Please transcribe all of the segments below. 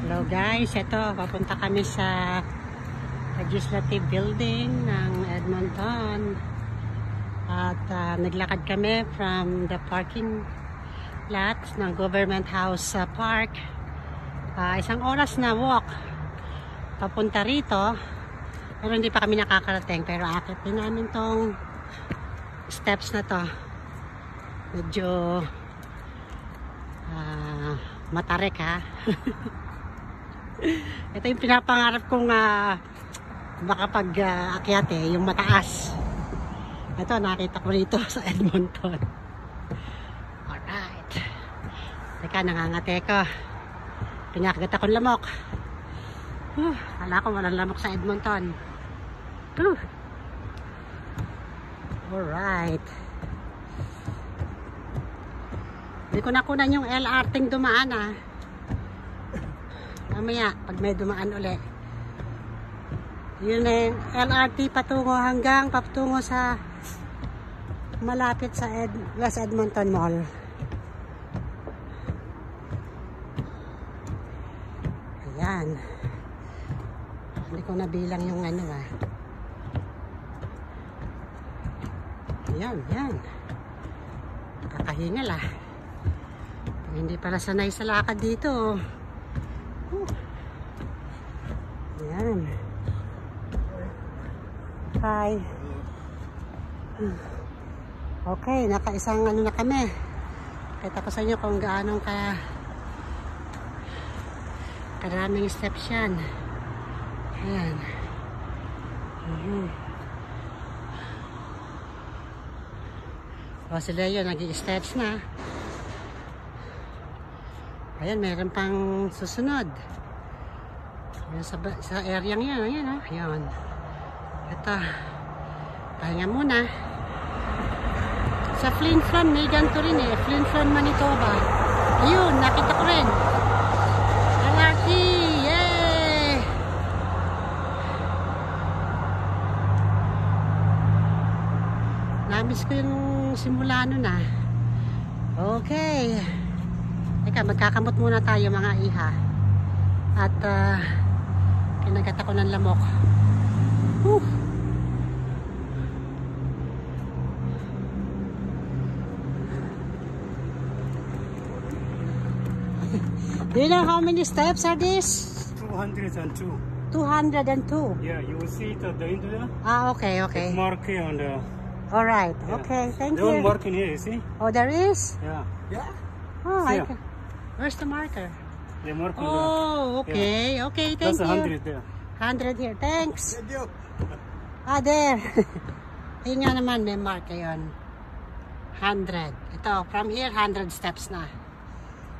Hello guys, ito papunta kami sa Legislative Building ng Edmonton at naglakad kami from the parking lot ng Government House Park. Isang oras na walk papunta rito, pero hindi pa kami nakakarating, pero akit din namin tong steps na to. Medyo matarik ha. Ito yung pinapangarap kong makapag-akyat yung mataas. Ito nakita ko rito sa Edmonton. Alright. Teka, nangangate ko. Pinakagat akong lamok. Kala ko walang lamok sa Edmonton. Alright. Hindi ko nakunan yung LRT dumaan mamaya pag may dumaan uli. Yun na yung LRT patungo sa malapit sa West Edmonton Mall. Ayan. Hindi ko nabilang yung Ayan. Kakahingal hindi pala sanay sa lakad dito. Ayan. Hi. Okay, nakaisang na kami. Kita ko sa inyo kung gaano karaming steps yan. Ayan. O si Leo nag-i-steps na. Ayan, meron pang susunod. Ayan, sa area yan. Ayan. Ito. Pahinga muna. Sa Flin Flon, may ganito rin Flin Flon, Manitoba. Ayun, nakita ko rin. LRT! Yay! Namiss ko yung simula nun Okay. Teka, magkakamot muna tayo mga iha. At kinagat ako ng lamok. Do you know how many steps are this? 202. 202? Yeah, you will see it at the end there. Okay. It's marking on the... Alright, yeah. Okay, thank Don't you. mark in here, you see? Oh, there is? Yeah. Oh, yeah. Where's the marker? They mark on Oh, okay. Yeah. Okay, thank That's you. 100 there. 100 here. Thanks. Thank you. There. Ayun nga naman, may mark yun. 100. Ito, from here, 100 steps na.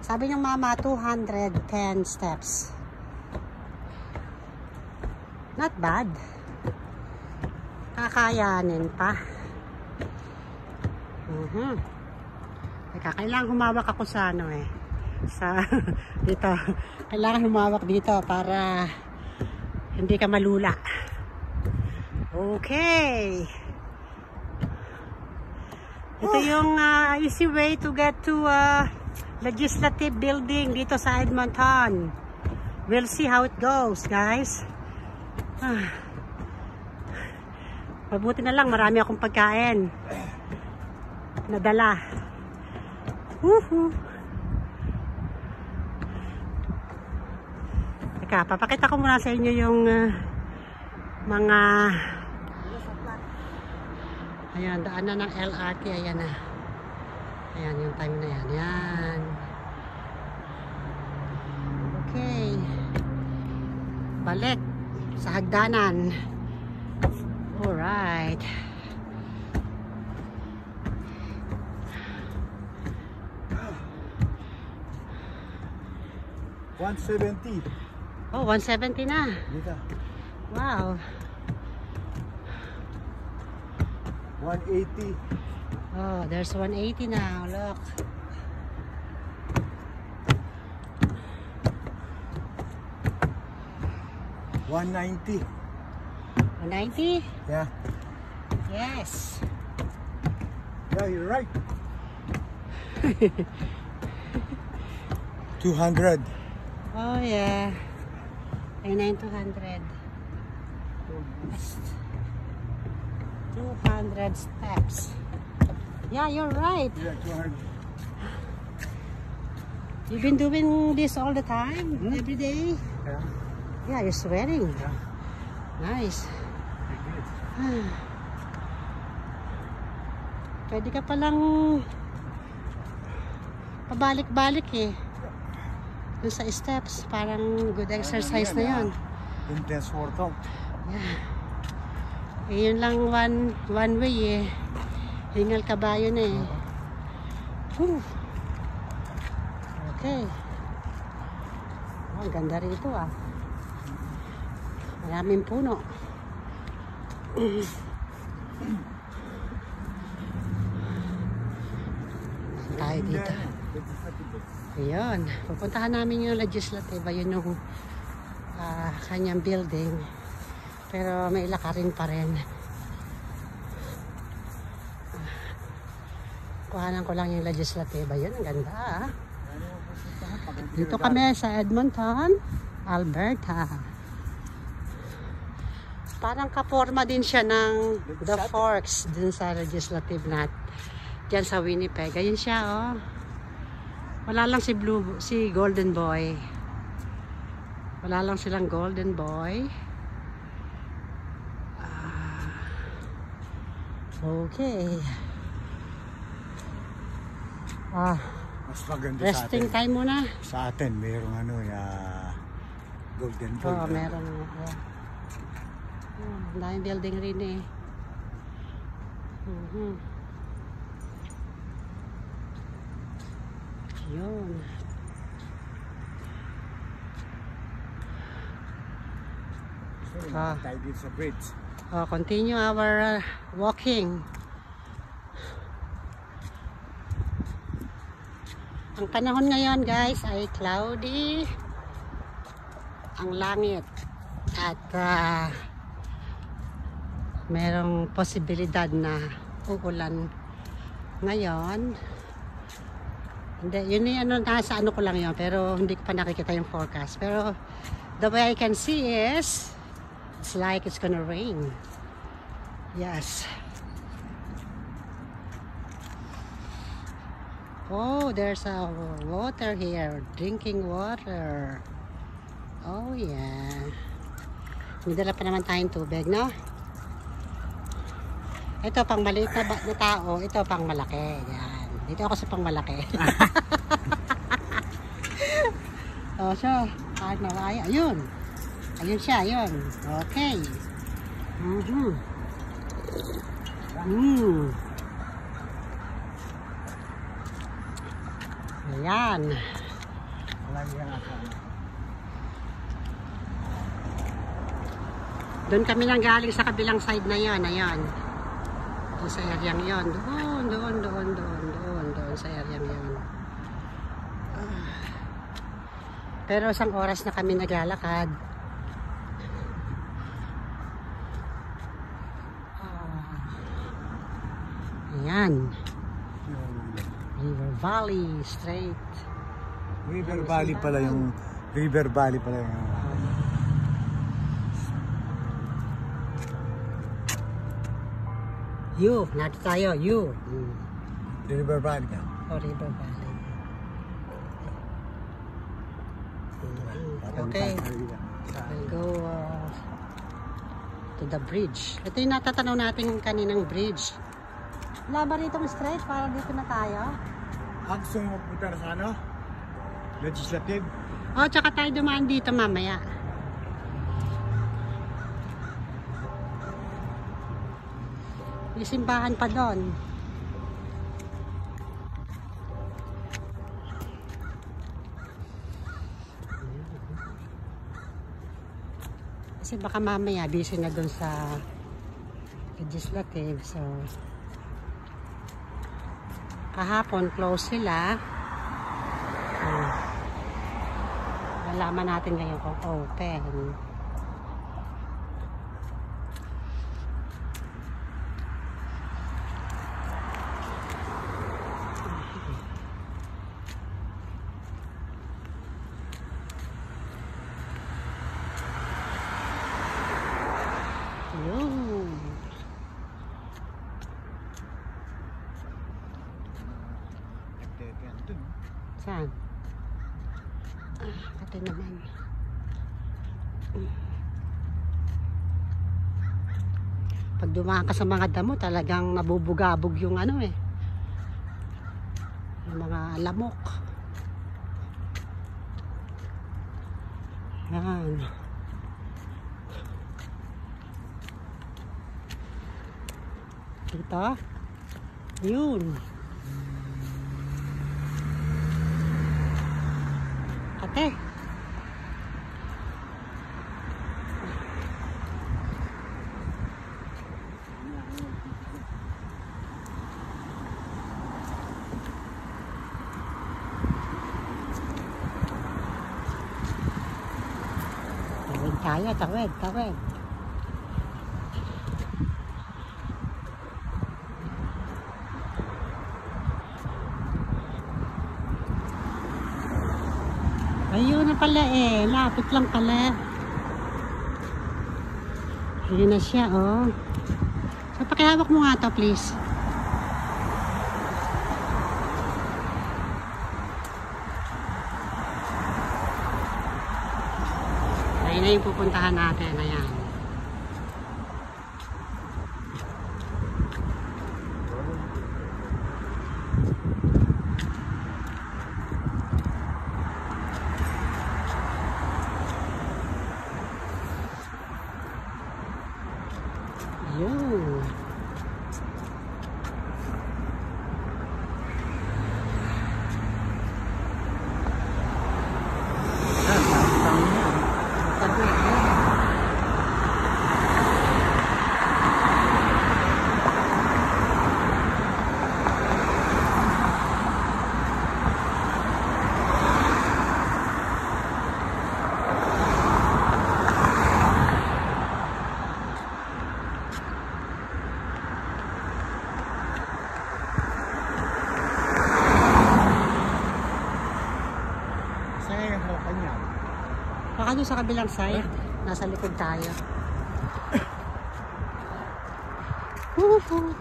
Sabi ng mama, 210 steps. Not bad. Kakayanin pa. Teka, kailangan humawak ako sa dito. Kailangan humawak dito para hindi ka malula. Okay. Ito yung easy way to get to Legislative Building dito sa Edmonton. We'll see how it goes, guys. Mabuti na lang, marami akong pagkain nadala. Teka, papakita ko muna sa inyo yung mga ayan, daanan ng LRT. Ayan yung time na yan. Okay, balik sa hagdanan. Alright. $170. Oh, 170 na. Dito. Wow. 180. Oh, there's 180 now. Look. $190. 190? Yeah. Yes. Yeah, you're right. 200. Oh yeah. I-9 200. 200 steps. Yeah, you're right. Yeah, 200. You've been doing this all the time? Every day? Yeah. Yeah, you're sweating. Yeah. Nice. Like this. Pwede ka palang pabalik-balik eh. Dun sa steps, parang good exercise na yun. Intense workout. Yeah. Eh, yun lang one way eh. Hingal kabayo na eh. Whew. Okay. Oh, ang ganda rito ah. Maraming puno. Tayo dito. Ayun. Pupuntahan namin yung legislative. Ayun yung kanyang building. Pero may lakarin pa rin. Kuhanan ko lang yung legislative. Ayun, ang ganda ah. Dito kami sa Edmonton, Alberta. Parang kaporma din siya ng The Forks dun sa legislative nat. Diyan sa Winnipeg. Ayun siya oh. Wala lang si Golden Boy. Wala lang silang Golden Boy. Okay. Mas maganda Resting sa atin. time muna. Sa atin, mayroong ano, golden ball. Oo, meron. Ang daming building rin eh. Yun. Tayo dito sa bridge. Continue our walking. Ang panahon ngayon guys ay cloudy ang langit at merong posibilidad na uulan ngayon. Hindi, yun yung nasa ano ko lang yun, pero hindi ko pa nakikita yung forecast. Pero the way I can see is it's like it's gonna rain. Yes. Oh, there's a water here. Drinking water. Oh, yeah. May dala pa naman tayong tubig, no? Ito pang maliit na tao. Ito pang malaki. Yan. Dito ako sa pang malaki. Oh, siya. Kahit nawaya. Ayun. Ayun siya. Ayun. Okay. Ayan. Doon kami nang galing sa kabilang side na yon. Ayan. Doon sa areang yon. Doon sa areang yon. Pero isang oras na kami naglalakad. Ayan. River Valley straight. River Valley pala yung Nato tayo, River Valley ka. Oh, River Valley. Okay. We'll go to the bridge. Ito yung natatanaw natin kaninang bridge. Wala ba rito straight para dito na tayo? Gusto mo magpunta na sa ano? Legislative? Oh, tsaka tayo dumaan dito mamaya. May simbahan pa doon. Kasi baka mamaya busy na doon sa legislative. So kahapon close sila. Nalaman natin ngayon kung open. Saan? Kati naman. Pag dumaan ka sa mga damo, talagang nabubugabog yung ano eh. Yung mga lamok. Yan. Dito. Yun. Ate. Tawid tayo, tawid, tawid. Ayun na pala eh, lapit lang pala. Ayun na siya, oh. So, pakihawak mo nga to, please. Ayun na yung pupuntahan natin, ayan. Yun. Baka doon sa kabilang side, nasa likod tayo. Woohoo!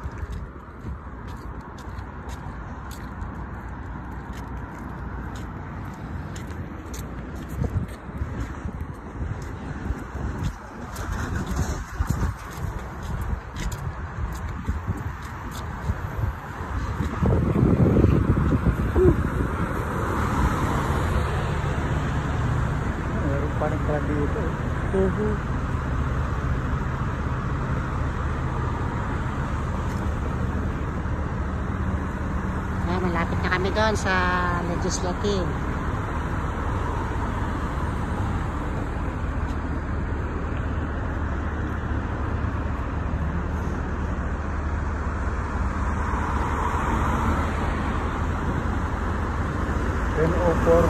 Parang dito. Malapit na kami doon sa legislative.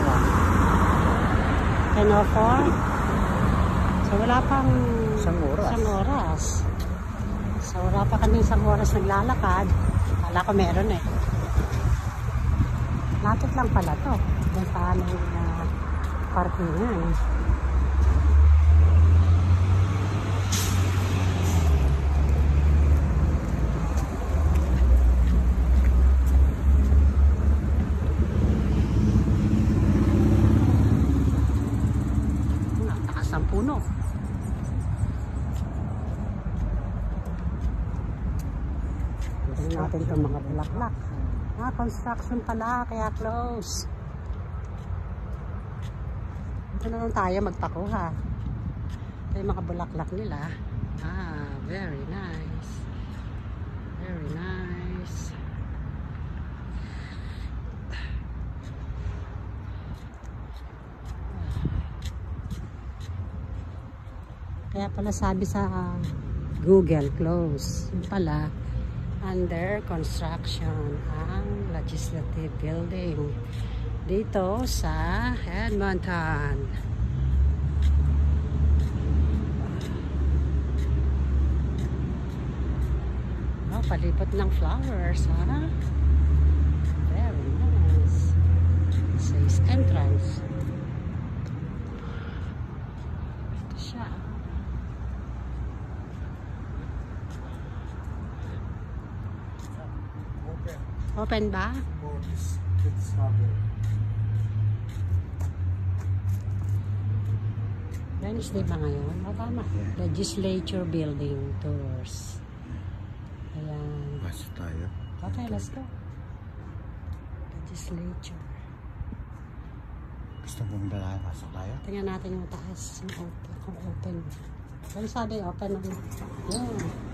na. 10:04. So wala pang Isang oras. So wala pa kami isang oras naglalakad. Kala ko meron eh. Lapit lang pala to. Doon sa aming parkingan. Ang puno. Tignan natin itong mga bulaklak. Construction pala, kaya close. Dito na lang tayo magpakuha. Ito yung mga bulaklak nila. Very nice. Very nice. Kaya pala sabi sa Google, close. Yung pala, under construction ang legislative building dito sa Edmonton. Oh, palipot ng flowers, ha? Very nice. It says entrance. Ito siya. Open ba? Oh, it's strawberry. Wednesday ba ngayon? O, tama. Legislature Building Tours. Ayan. Basta tayo. Okay, let's go. Legislature. Gusto mong dala, pasok tayo? Tingnan natin yung taas. Kung open. Kung sabi open naman. Yan.